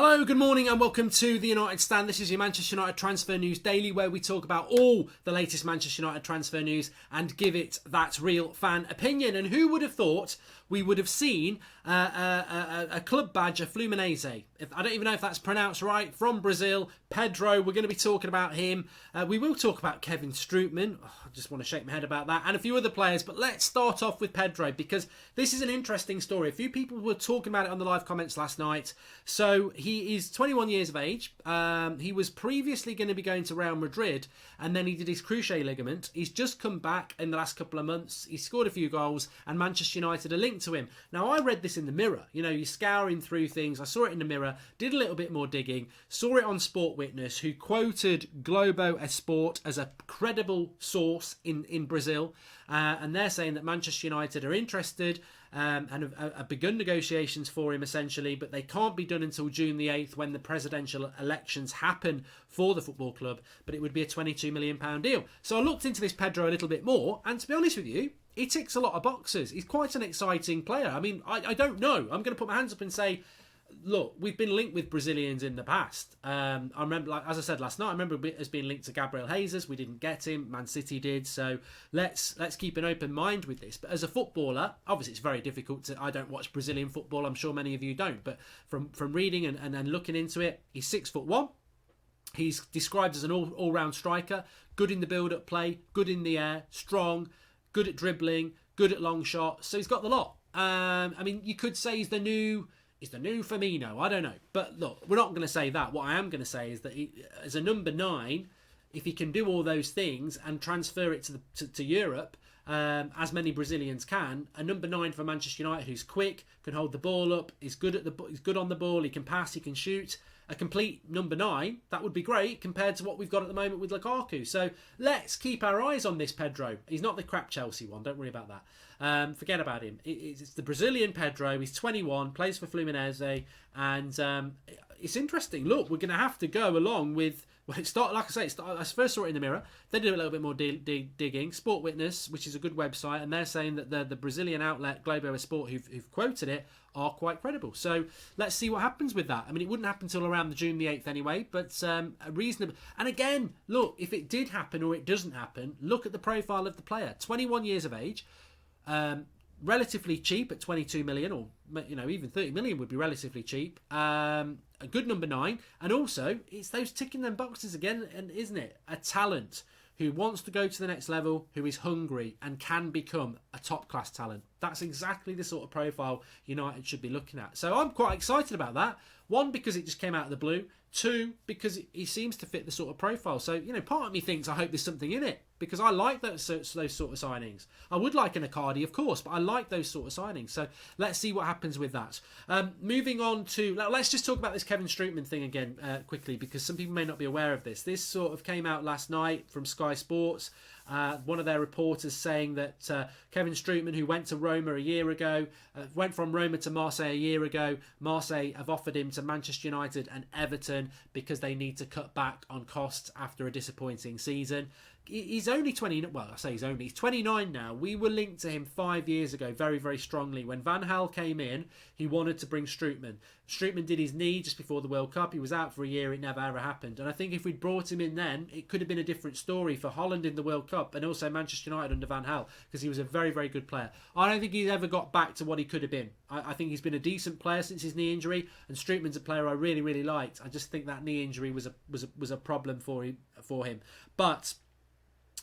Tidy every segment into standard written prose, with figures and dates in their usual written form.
Hello, good morning and welcome to the United Stand. This is your Manchester United Transfer News Daily, where we talk about all the latest Manchester United transfer news and give it that real fan opinion. And who would have thought we would have seen a club badge, a Fluminense. I don't even know if that's pronounced right, from Brazil. Pedro, we're going to be talking about him. We will talk about Kevin Strootman. I just want to shake my head about that. And a few other players. But let's start off with Pedro, because this is an interesting story. A few people were talking about it on the live comments last night. So he is 21 years of age. He was previously going to be going to Real Madrid, and then he did his cruciate ligament. He's just come back in the last couple of months. He scored a few goals, and Manchester United are linked to him. Now, I read this in the Mirror. You know, you're scouring through things. I saw it in the Mirror, did a little bit more digging, saw it on Sport Witness, who quoted Globo Esporte as a credible source in Brazil. And they're saying that Manchester United are interested and have begun negotiations for him, essentially, but they can't be done until June the 8th, when the presidential elections happen for the football club, but it would be a £22 million deal. So I looked into this Pedro a little bit more, and to be honest with you, he ticks a lot of boxes. He's quite an exciting player. I mean, I don't know. I'm going to put my hands up and say, look, we've been linked with Brazilians in the past. I remember, like, as I said last night, I remember as being linked to Gabriel Jesus. We didn't get him. Man City did. So let's keep an open mind with this. But as a footballer, obviously it's very difficult to. I don't watch Brazilian football. I'm sure many of you don't. But from reading and looking into it, he's 6'1". He's described as an all-round striker. Good in the build-up play. Good in the air. Strong. Good at dribbling. Good at long shots. So he's got the lot. I mean, you could say he's the new Firmino. I don't know. But look, we're not going to say that. What I am going to say is that as a number 9, if he can do all those things and transfer it to Europe, as many Brazilians can, a number 9 for Manchester United who's quick, can hold the ball up, he's good on the ball, he can pass, he can shoot. A complete number 9, that would be great compared to what we've got at the moment with Lukaku. So let's keep our eyes on this Pedro. He's not the crap Chelsea one, don't worry about that. Forget about him. It's the Brazilian Pedro. He's 21, plays for Fluminense, and it's interesting. Look, we're going to have to go along with. Well, I first saw it in the Mirror. They did a little bit more digging. Sport Witness, which is a good website, and they're saying that the Brazilian outlet Globo Esporte, who've quoted it, are quite credible. So let's see what happens with that. I mean, it wouldn't happen until around the June the 8th anyway, but a reasonable. And again, look, if it did happen or it doesn't happen, look at the profile of the player. 21 years of age, relatively cheap at 22 million, or even 30 million would be relatively cheap. A good number 9, and also it's those ticking them boxes again, and isn't it? A talent who wants to go to the next level, who is hungry and can become a top class talent. That's exactly the sort of profile United should be looking at. So I'm quite excited about that. 1, because it just came out of the blue. 2, because he seems to fit the sort of profile. So, part of me thinks I hope there's something in it, because I like those sort of signings. I would like an Icardi, of course, but I like those sort of signings. So let's see what happens with that. Moving on to, let's just talk about this Kevin Strootman thing again quickly, because some people may not be aware of this. This sort of came out last night from Sky Sports. One of their reporters saying that Kevin Strootman, who went to Roma a year ago, went from Roma to Marseille a year ago. Marseille have offered him to Manchester United and Everton because they need to cut back on costs after a disappointing season. He's only 20. Well, I say he's 29 now. We were linked to him 5 years ago very, very strongly. When Van Gaal came in, he wanted to bring Strootman. Strootman did his knee just before the World Cup. He was out for a year. It never, ever happened. And I think if we'd brought him in then, it could have been a different story for Holland in the World Cup and also Manchester United under Van Gaal, because he was a very, very good player. I don't think he's ever got back to what he could have been. I think he's been a decent player since his knee injury, and Strootman's a player I really, really liked. I just think that knee injury was a problem for him. But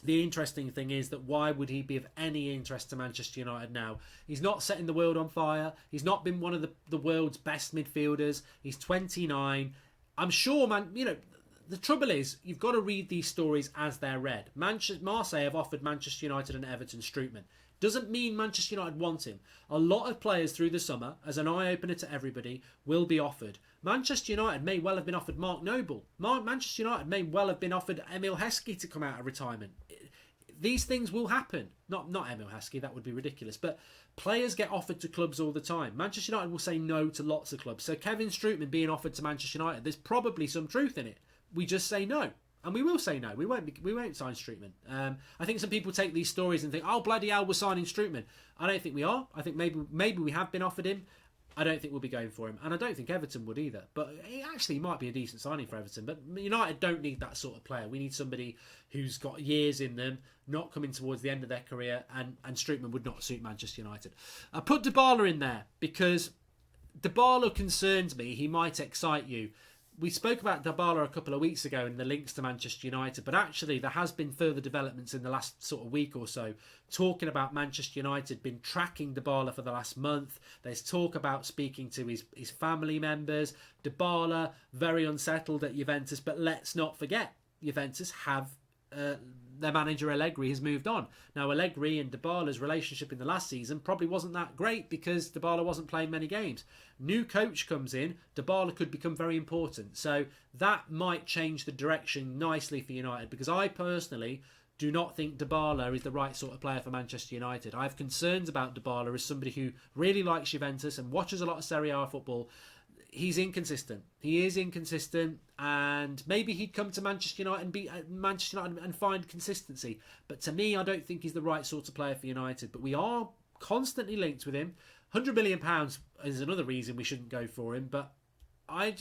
the interesting thing is that why would he be of any interest to Manchester United now? He's not setting the world on fire. He's not been one of the world's best midfielders. He's 29. I'm sure, the trouble is, you've got to read these stories as they're read. Marseille have offered Manchester United and Everton Strootman. Doesn't mean Manchester United want him. A lot of players through the summer, as an eye-opener to everybody, will be offered. Manchester United may well have been offered Mark Noble. Manchester United may well have been offered Emil Heskey to come out of retirement. These things will happen. Not Emil Heskey, that would be ridiculous. But players get offered to clubs all the time. Manchester United will say no to lots of clubs. So Kevin Strootman being offered to Manchester United, there's probably some truth in it. We just say no. And we will say no. We won't sign Strootman. I think some people take these stories and think, oh, bloody hell, we're signing Strootman. I don't think we are. I think maybe we have been offered him. I don't think we'll be going for him. And I don't think Everton would either. But it actually might be a decent signing for Everton. But United don't need that sort of player. We need somebody who's got years in them, not coming towards the end of their career, and Strootman would not suit Manchester United. I put Dybala in there because Dybala concerns me. He might excite you. We spoke about Dybala a couple of weeks ago and the links to Manchester United, but actually there has been further developments in the last sort of week or so, talking about Manchester United been tracking Dybala for the last month. There's talk about speaking to his family members. Dybala, very unsettled at Juventus, but let's not forget, Juventus have their manager Allegri has moved on. Now Allegri and Dybala's relationship in the last season probably wasn't that great because Dybala wasn't playing many games. New coach comes in, Dybala could become very important. So that might change the direction nicely for United, because I personally do not think Dybala is the right sort of player for Manchester United. I have concerns about Dybala as somebody who really likes Juventus and watches a lot of Serie A football. He's inconsistent. He is inconsistent, and maybe he'd come to Manchester United and be Manchester United and find consistency. But to me, I don't think he's the right sort of player for United. But we are constantly linked with him. £100 million is another reason we shouldn't go for him. But I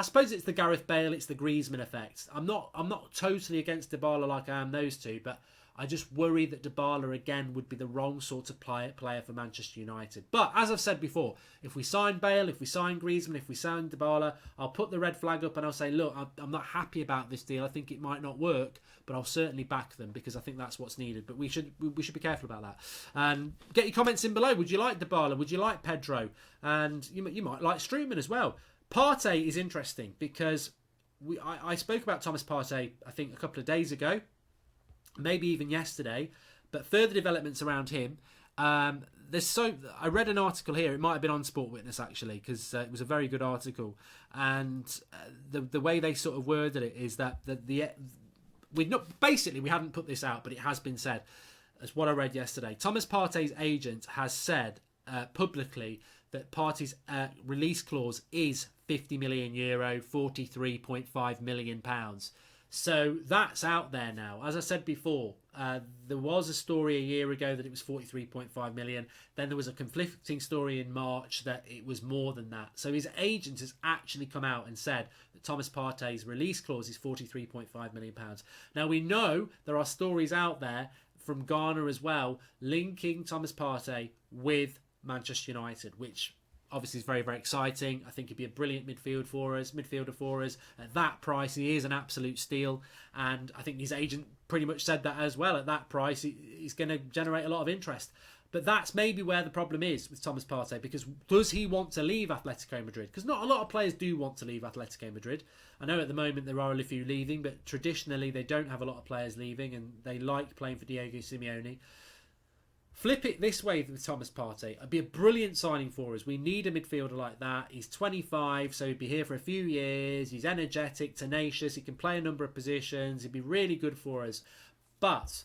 suppose it's the Gareth Bale, it's the Griezmann effect. I'm not totally against Dybala like I am those two, but I just worry that Dybala again would be the wrong sort of player for Manchester United. But as I've said before, if we sign Bale, if we sign Griezmann, if we sign Dybala, I'll put the red flag up and I'll say, look, I'm not happy about this deal. I think it might not work, but I'll certainly back them because I think that's what's needed. But we should be careful about that. And get your comments in below. Would you like Dybala? Would you like Pedro? And you might like Strootman as well. Partey is interesting because I spoke about Thomas Partey, I think, a couple of days ago. Maybe even yesterday, but further developments around him. I read an article here. It might have been on Sport Witness actually, because it was a very good article. And the way they sort of worded it is that we hadn't put this out, but it has been said. As what I read yesterday, Thomas Partey's agent has said publicly that Partey's release clause is €50 million, £43.5 million. So that's out there now. As I said before, there was a story a year ago that it was 43.5 million. Then there was a conflicting story in March that it was more than that. So his agent has actually come out and said that Thomas Partey's release clause is 43.5 million pounds. Now we know there are stories out there from Ghana as well linking Thomas Partey with Manchester United, which obviously is very, very exciting. I think he'd be a brilliant midfielder for us. At that price, he is an absolute steal. And I think his agent pretty much said that as well. At that price, he's going to generate a lot of interest. But that's maybe where the problem is with Thomas Partey, because does he want to leave Atletico Madrid? Because not a lot of players do want to leave Atletico Madrid. I know at the moment there are a few leaving, but traditionally they don't have a lot of players leaving, and they like playing for Diego Simeone. Flip it this way with Thomas Partey. It'd be a brilliant signing for us. We need a midfielder like that. He's 25, so he'd be here for a few years. He's energetic, tenacious. He can play a number of positions. He'd be really good for us. But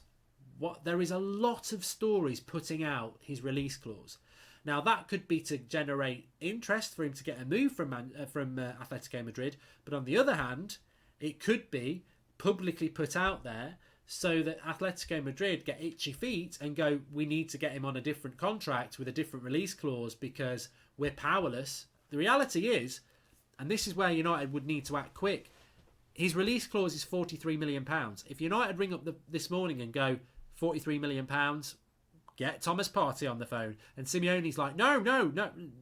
there is a lot of stories putting out his release clause. Now, that could be to generate interest for him to get a move from Atletico Madrid. But on the other hand, it could be publicly put out there so that Atletico Madrid get itchy feet and go, we need to get him on a different contract with a different release clause because we're powerless. The reality is, and this is where United would need to act quick, his release clause is £43 million. If United ring up this morning and go, £43 million, get Thomas Partey on the phone. And Simeone's like, no,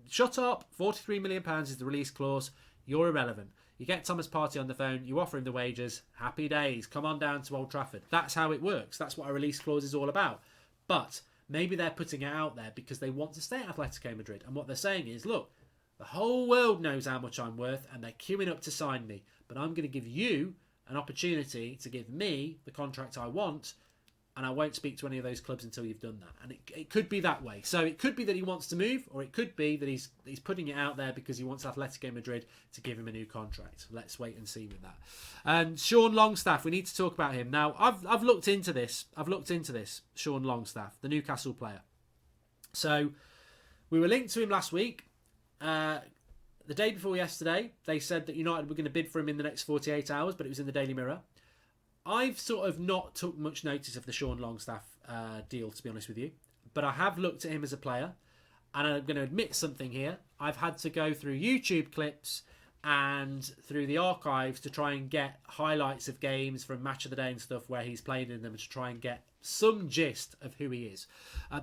shut up. £43 million is the release clause. You're irrelevant. You get Thomas Partey on the phone, you offer him the wages, happy days, come on down to Old Trafford. That's how it works. That's what a release clause is all about. But maybe they're putting it out there because they want to stay at Atletico Madrid. And what they're saying is, look, the whole world knows how much I'm worth and they're queuing up to sign me. But I'm going to give you an opportunity to give me the contract I want, and I won't speak to any of those clubs until you've done that. And it could be that way. So it could be that he wants to move, or it could be that he's putting it out there because he wants Atletico Madrid to give him a new contract. Let's wait and see with that. And Sean Longstaff, we need to talk about him. Now, I've looked into this. Sean Longstaff, the Newcastle player. So we were linked to him last week. The day before yesterday, they said that United were going to bid for him in the next 48 hours, but it was in the Daily Mirror. I've sort of not took much notice of the Sean Longstaff deal, to be honest with you. But I have looked at him as a player. And I'm going to admit something here. I've had to go through YouTube clips and through the archives to try and get highlights of games from Match of the Day and stuff where he's played in them, to try and get some gist of who he is,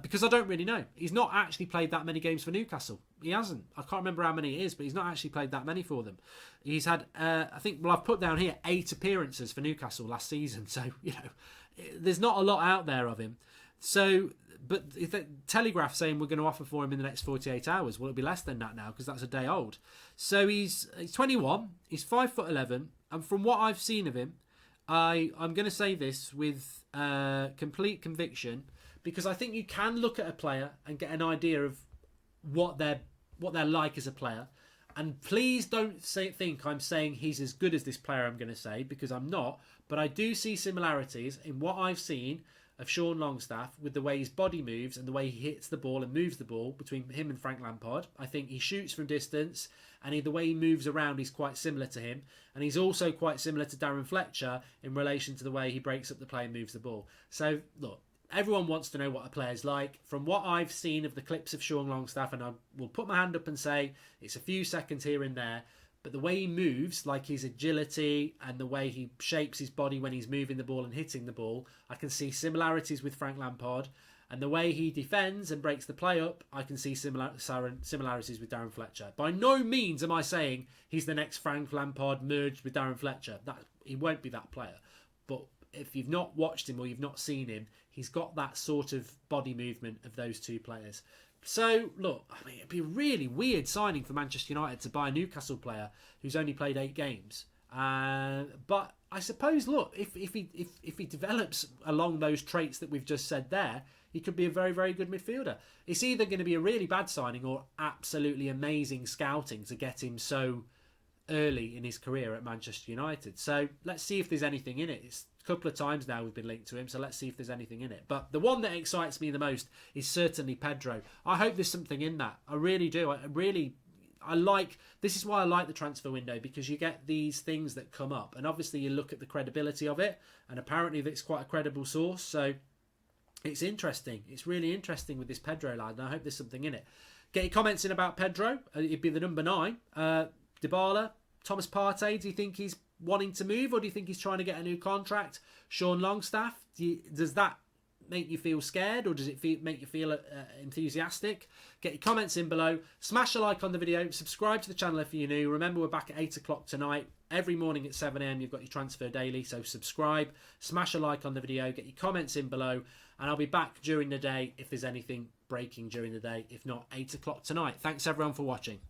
because I don't really know. He's not actually played that many games for Newcastle. He hasn't. I can't remember how many it is, but he's not actually played that many for them. He's had, I think, well, I've put down here 8 appearances for Newcastle last season. So, you know, there's not a lot out there of him. So, but if the Telegraph saying we're going to offer for him in the next 48 hours, well, it'll be less than that now because that's a day old. So he's 21, he's 5'11", and from what I've seen of him, I'm going to say this with complete conviction, because I think you can look at a player and get an idea of what they're like as a player. And please don't think I'm saying he's as good as this player I'm going to say, because I'm not. But I do see similarities in what I've seen of Sean Longstaff with the way his body moves and the way he hits the ball and moves the ball between him and Frank Lampard. I think he shoots from distance, and the way he moves around is quite similar to him. And he's also quite similar to Darren Fletcher in relation to the way he breaks up the play and moves the ball. So, look, everyone wants to know what a player's like. From what I've seen of the clips of Sean Longstaff, and I will put my hand up and say it's a few seconds here and there, but the way he moves, like his agility and the way he shapes his body when he's moving the ball and hitting the ball, I can see similarities with Frank Lampard. And the way he defends and breaks the play up, I can see similarities with Darren Fletcher. By no means am I saying he's the next Frank Lampard merged with Darren Fletcher. He won't be that player. But if you've not watched him or you've not seen him, he's got that sort of body movement of those two players. So, look, I mean, it'd be a really weird signing for Manchester United to buy a Newcastle player who's only played 8 games. But I suppose, look, if he develops along those traits that we've just said there, he could be a very, very good midfielder. It's either going to be a really bad signing or absolutely amazing scouting to get him so early in his career at Manchester United. So let's see if there's anything in it. It's a couple of times now we've been linked to him, so let's see if there's anything in it. But the one that excites me the most is certainly Pedro. I hope there's something in that. I really do. This is why I like the transfer window, because you get these things that come up, and obviously you look at the credibility of it, and apparently it's quite a credible source. So it's interesting. It's really interesting with this Pedro lad, and I hope there's something in it. Get your comments in about Pedro. It'd be the number 9. Dybala, Thomas Partey, do you think he's wanting to move, or do you think he's trying to get a new contract? Sean Longstaff, does that make you feel scared, or does it make you feel enthusiastic? Get your comments in below. Smash a like on the video. Subscribe to the channel if you're new. Remember, we're back at 8 o'clock tonight. Every morning at 7 a.m. you've got your transfer daily, so subscribe. Smash a like on the video. Get your comments in below. And I'll be back during the day if there's anything breaking during the day. If not, 8 o'clock tonight. Thanks everyone for watching.